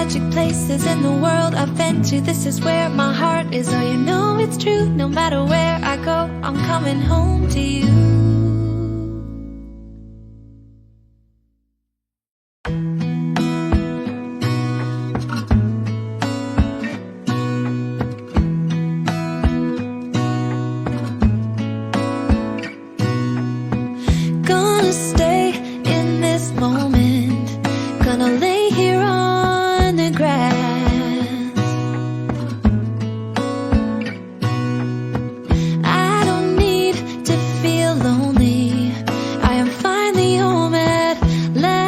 magic places in the world I've been to. This is where my heart is. Oh, you know it's true. No matter where I go, I'm coming home to you. Gonna stay in this moment. Gonna lay here on the grass. I don't need to feel lonely. I am finally home at last.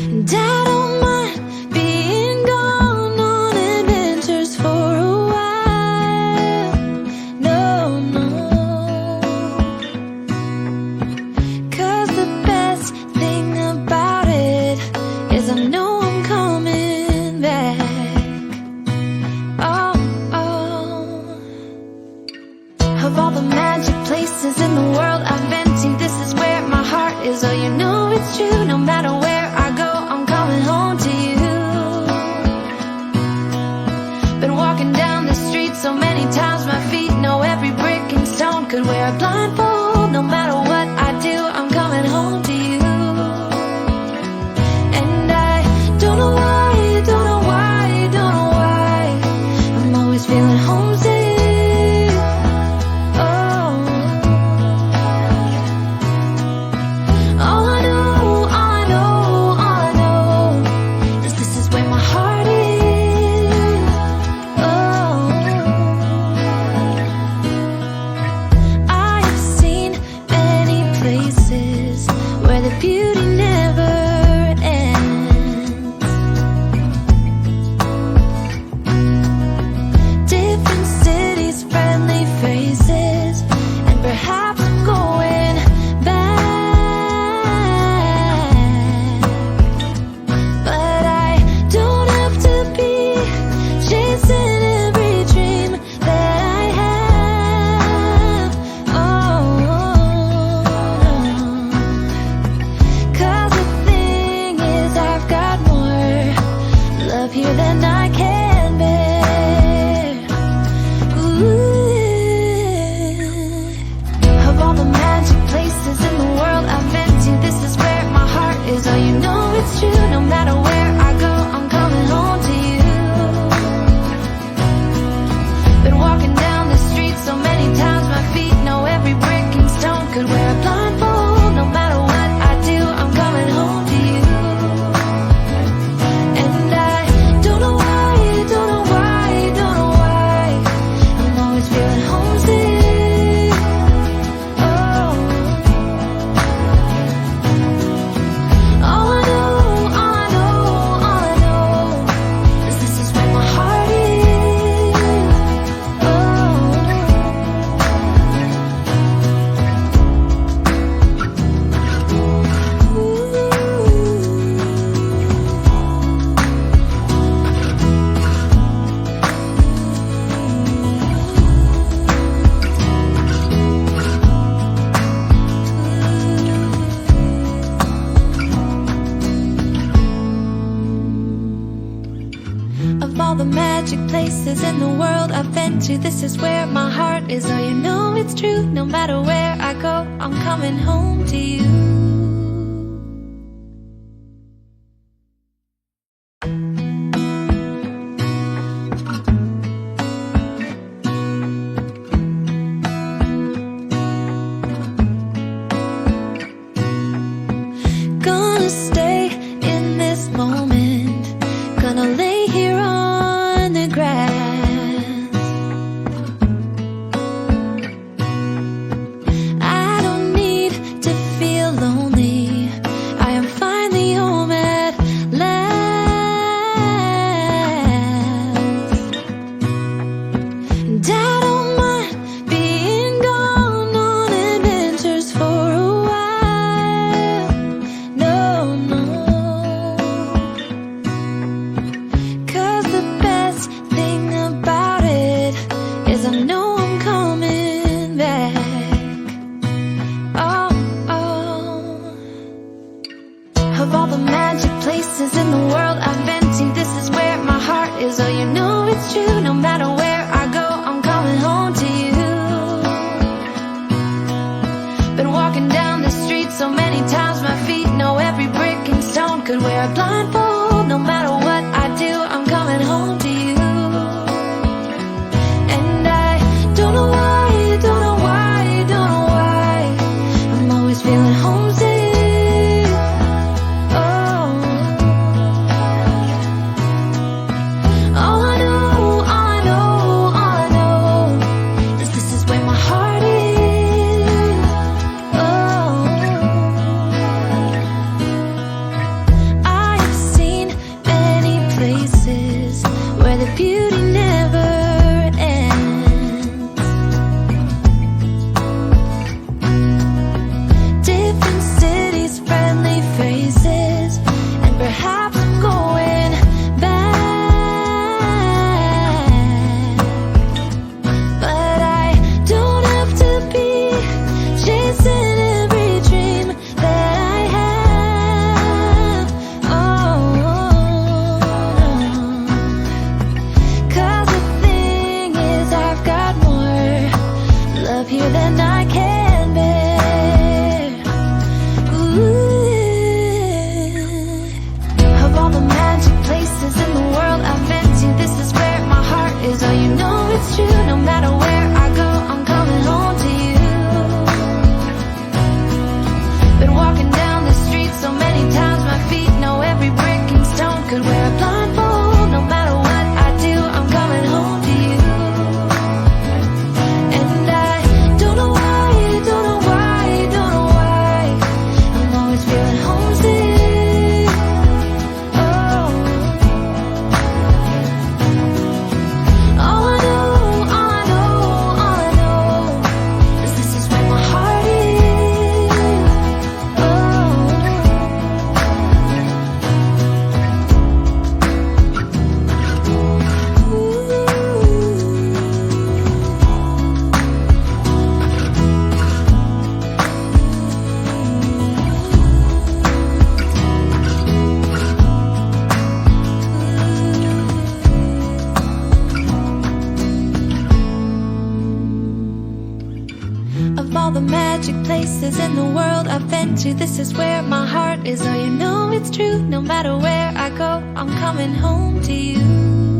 And I don't mind being gone on adventures for a while. No, no. 'Cause the best thing about it is I know I'm coming back. Oh, oh. Of all the magic places in the world I've been to, this is where my heart is. Oh, you know it's true. No matter where I go, I'm coming home to you. Been walking down the street so many times, my feet know every brick and stone. Could wear a blindfold. No matter what I do, I'm coming home to you. And I don't know why, don't know why, don't know why I'm always feeling homesick. Oh, all I know, all I know, all I know is this is where my heart is. Oh, I've seen many places where the beauty never ends. Different cities, friendly faces, and perhaps I'm going back. But I don't have to be chasing every dream that I have. Oh, no. 'Cause the thing is, I've got more love here than I can bear. Ooh. Of all the magic places in the world I've been to, this is where my heart is. Oh, you know it's true. No matter where I go, I'm coming home to you. Been walking down the street so many times, my feet know every brick and stone. Could wear a blindfold. No matter what I do, I'm coming home to you. And I don't know why, don't know why, don't know why I'm always feeling homesick. Oh, all I know, all I know, all I know is this is where my heart is. Oh, of all the magic places in the world I've been to, this is where my heart is. Oh, you know it's true. No matter where I go, I'm coming home to you. Gonna stay in this moment. Gonna lay here on the grass. I don't need to feel lonely. magic places in the world I've been to. This is where my heart is. Oh, you know it's true. No matter where I go, I'm coming home to you.